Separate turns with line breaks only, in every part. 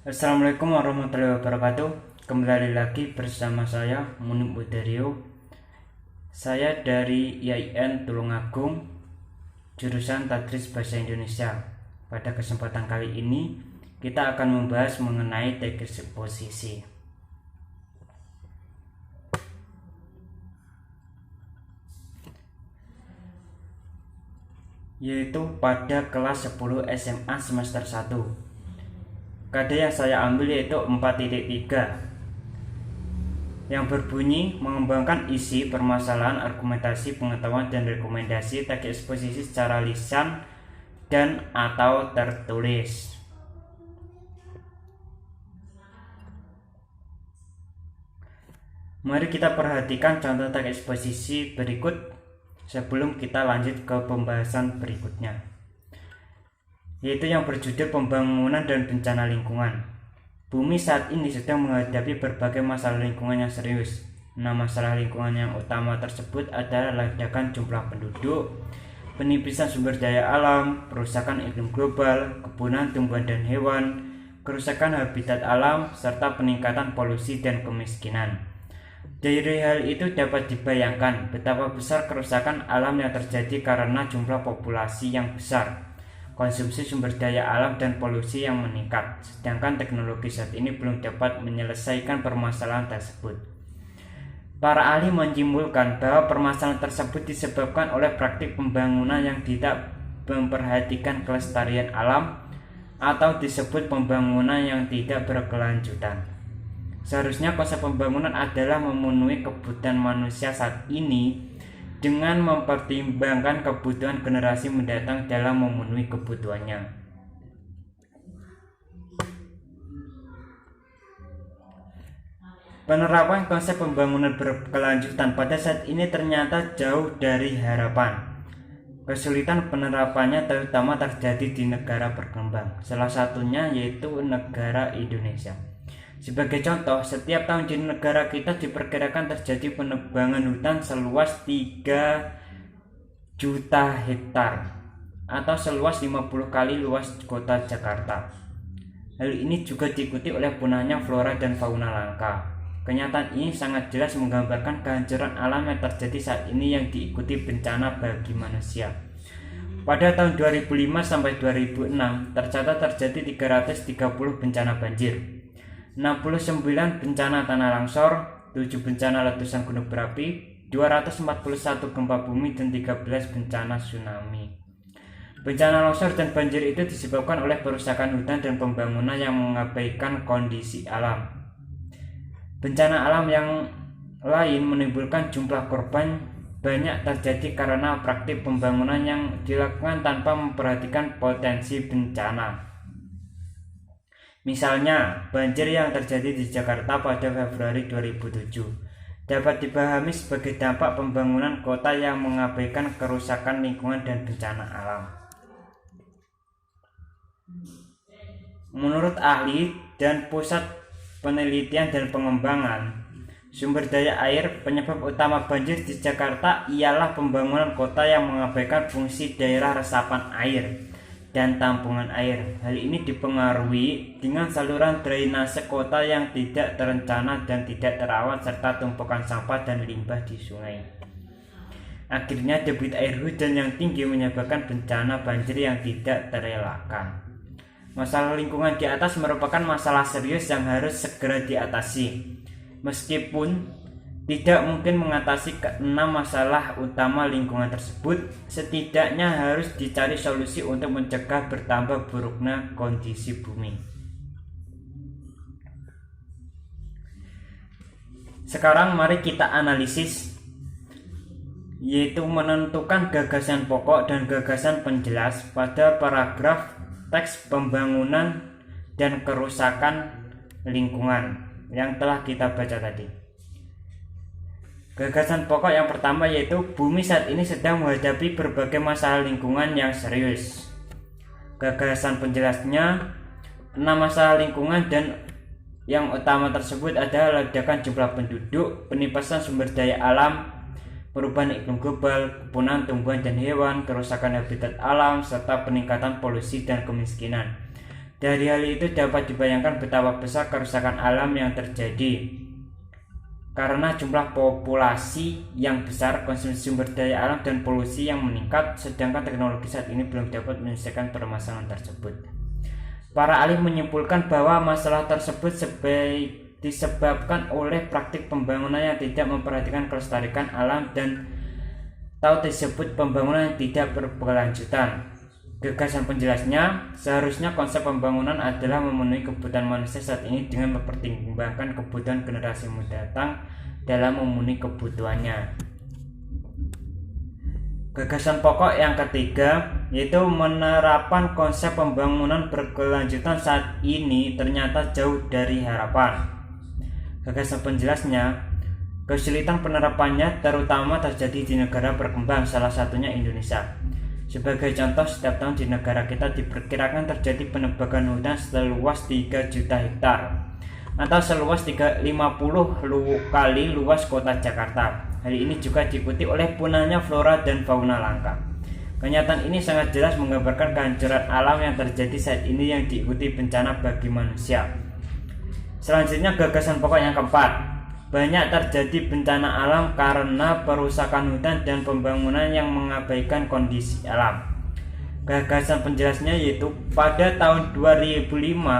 Assalamualaikum warahmatullahi wabarakatuh. Kembali lagi bersama saya Munib Budario. Saya dari IAIN Tulungagung, jurusan Tadris Bahasa Indonesia. Pada kesempatan kali ini kita akan membahas mengenai teknik eksposisi, yaitu pada kelas 10 SMA semester 1. KD yang saya ambil yaitu 4.3 yang berbunyi mengembangkan isi, permasalahan, argumentasi, pengetahuan, dan rekomendasi teknik eksposisi secara lisan dan atau tertulis. Mari kita perhatikan contoh teknik eksposisi berikut sebelum kita lanjut ke pembahasan berikutnya, yaitu yang berjudul pembangunan dan bencana lingkungan. Bumi saat ini sedang menghadapi berbagai masalah lingkungan yang serius. Masalah lingkungan yang utama tersebut adalah ledakan jumlah penduduk, penipisan sumber daya alam, perusakan iklim global, kepunahan tumbuhan dan hewan, kerusakan habitat alam, serta peningkatan polusi dan kemiskinan. Dari hal itu dapat dibayangkan betapa besar kerusakan alam yang terjadi karena jumlah populasi yang besar, konsumsi sumber daya alam, dan polusi yang meningkat, sedangkan teknologi saat ini belum dapat menyelesaikan permasalahan tersebut. Para ahli menyimpulkan bahwa permasalahan tersebut disebabkan oleh praktik pembangunan yang tidak memperhatikan kelestarian alam atau disebut pembangunan yang tidak berkelanjutan. Seharusnya konsep pembangunan adalah memenuhi kebutuhan manusia saat ini dengan mempertimbangkan kebutuhan generasi mendatang dalam memenuhi kebutuhannya. Penerapan konsep pembangunan berkelanjutan pada saat ini ternyata jauh dari harapan. Kesulitan penerapannya terutama terjadi di negara berkembang, salah satunya yaitu negara Indonesia. Sebagai contoh, setiap tahun di negara kita diperkirakan terjadi penebangan hutan seluas 3 juta hektar atau seluas 50 kali luas kota Jakarta. Hal ini juga diikuti oleh punahnya flora dan fauna langka. Kenyataan ini sangat jelas menggambarkan kehancuran alam yang terjadi saat ini yang diikuti bencana bagi manusia. Pada tahun 2005 sampai 2006 tercatat terjadi 330 bencana banjir, 69 bencana tanah longsor, 7 bencana letusan gunung berapi, 241 gempa bumi, dan 13 bencana tsunami. Bencana longsor dan banjir itu disebabkan oleh perusakan hutan dan pembangunan yang mengabaikan kondisi alam. Bencana alam yang lain menimbulkan jumlah korban banyak terjadi karena praktik pembangunan yang dilakukan tanpa memperhatikan potensi bencana. Misalnya, banjir yang terjadi di Jakarta pada Februari 2007 dapat dipahami sebagai dampak pembangunan kota yang mengabaikan kerusakan lingkungan dan bencana alam. Menurut ahli dan Pusat Penelitian dan Pengembangan Sumber Daya Air, penyebab utama banjir di Jakarta ialah pembangunan kota yang mengabaikan fungsi daerah resapan air dan tampungan air. Hal ini dipengaruhi dengan saluran drainase kota yang tidak terencana dan tidak terawat serta tumpukan sampah dan limbah di sungai. Akhirnya debit air hujan yang tinggi menyebabkan bencana banjir yang tidak terelakkan. Masalah lingkungan di atas merupakan masalah serius yang harus segera diatasi. Meskipun tidak mungkin mengatasi ke-6 masalah utama lingkungan tersebut, setidaknya harus dicari solusi untuk mencegah bertambah buruknya kondisi bumi. Sekarang mari kita analisis, yaitu menentukan gagasan pokok dan gagasan penjelas pada paragraf teks pembangunan dan kerusakan lingkungan yang telah kita baca tadi. Gagasan pokok yang pertama yaitu bumi saat ini sedang menghadapi berbagai masalah lingkungan yang serius. Gagasan penjelasnya, 6 masalah lingkungan dan yang utama tersebut adalah ledakan jumlah penduduk, penipisan sumber daya alam, perubahan iklim global, kepunahan tumbuhan dan hewan, kerusakan habitat alam, serta peningkatan polusi dan kemiskinan. Dari hal itu dapat dibayangkan betapa besar kerusakan alam yang terjadi karena jumlah populasi yang besar, konsumsi sumber daya alam, dan polusi yang meningkat, sedangkan teknologi saat ini belum dapat menyelesaikan permasalahan tersebut. Para ahli menyimpulkan bahwa masalah tersebut disebabkan oleh praktik pembangunan yang tidak memperhatikan kelestarian alam dan disebut pembangunan yang tidak berkelanjutan. Gagasan penjelasnya, seharusnya konsep pembangunan adalah memenuhi kebutuhan manusia saat ini dengan mempertimbangkan kebutuhan generasi mendatang dalam memenuhi kebutuhannya. Gagasan pokok yang ketiga yaitu penerapan konsep pembangunan berkelanjutan saat ini ternyata jauh dari harapan. Gagasan penjelasnya, kesulitan penerapannya terutama terjadi di negara berkembang, salah satunya Indonesia. Sebagai contoh, setiap tahun di negara kita diperkirakan terjadi penebangan hutan seluas 3 juta hektar atau seluas 50 kali luas kota Jakarta. Hal ini juga diikuti oleh punahnya flora dan fauna langka. Kenyataan ini sangat jelas menggambarkan kehancuran alam yang terjadi saat ini yang diikuti bencana bagi manusia. Selanjutnya, gagasan pokok yang keempat. Banyak terjadi bencana alam karena perusakan hutan dan pembangunan yang mengabaikan kondisi alam. Gagasan penjelasnya yaitu pada tahun 2005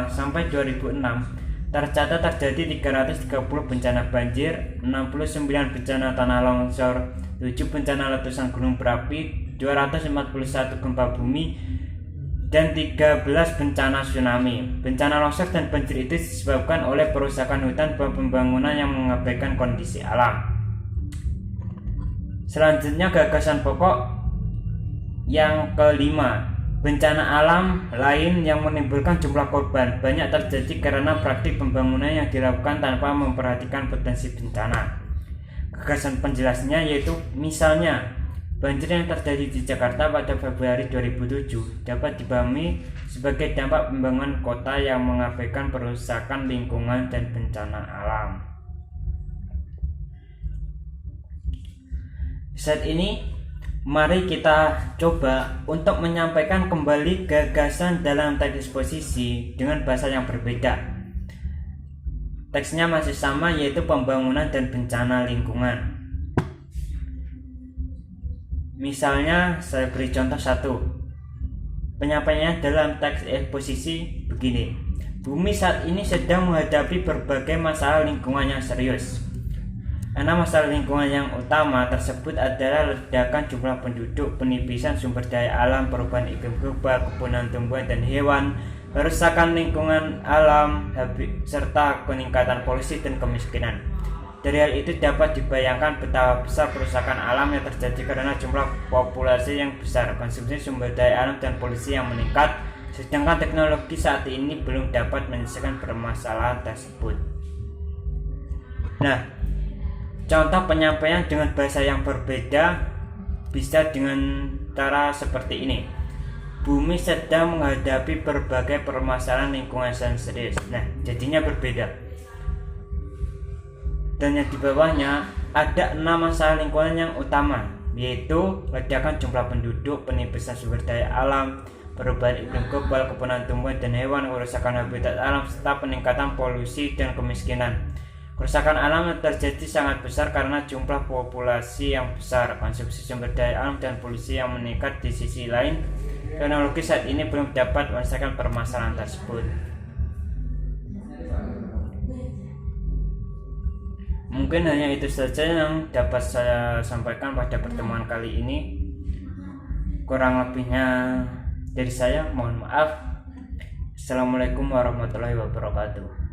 sampai 2006 tercatat terjadi 330 bencana banjir, 69 bencana tanah longsor, 7 bencana letusan gunung berapi, 241 gempa bumi, dan 13 bencana tsunami. Bencana longsor dan banjir itu disebabkan oleh perusakan hutan dan pembangunan yang mengabaikan kondisi alam. Selanjutnya, gagasan pokok yang kelima. Bencana alam lain yang menimbulkan jumlah korban banyak terjadi karena praktik pembangunan yang dilakukan tanpa memperhatikan potensi bencana. Gagasan penjelasnya yaitu misalnya banjir yang terjadi di Jakarta pada Februari 2007 dapat dipahami sebagai dampak pembangunan kota yang mengabaikan perusakan lingkungan dan bencana alam. Saat ini mari kita coba untuk menyampaikan kembali gagasan dalam teks eksposisi dengan bahasa yang berbeda. Teksnya masih sama, yaitu pembangunan dan bencana lingkungan. Misalnya saya beri contoh satu. Penyampaiannya dalam teks eksposisi begini. Bumi saat ini sedang menghadapi berbagai masalah lingkungan yang serius. Karena masalah lingkungan yang utama tersebut adalah ledakan jumlah penduduk, penipisan sumber daya alam, perubahan iklim global, kepunahan tumbuhan dan hewan, kerusakan lingkungan alam, serta peningkatan polusi dan kemiskinan. Dari hal itu dapat dibayangkan betapa besar kerusakan alam yang terjadi karena jumlah populasi yang besar, konsumsi sumber daya alam dan polusi yang meningkat, sedangkan teknologi saat ini belum dapat menyelesaikan permasalahan tersebut. Nah, contoh penyampaian dengan bahasa yang berbeda bisa dengan cara seperti ini. Bumi sedang menghadapi berbagai permasalahan lingkungan yang serius. Nah, jadinya berbeda. Dan yang di bawahnya ada 6 masalah lingkungan yang utama, yaitu ledakan jumlah penduduk, penipisan sumber daya alam, perubahan iklim global, kepunahan tumbuhan dan hewan, kerusakan habitat alam, serta peningkatan polusi dan kemiskinan. Kerusakan alam yang terjadi sangat besar karena jumlah populasi yang besar, konsumsi sumber daya alam dan polusi yang meningkat. Di sisi lain, teknologi saat ini belum dapat menyelesaikan permasalahan tersebut. Mungkin hanya itu saja yang dapat saya sampaikan pada pertemuan kali ini. Kurang lebihnya dari saya mohon maaf. Assalamualaikum warahmatullahi wabarakatuh.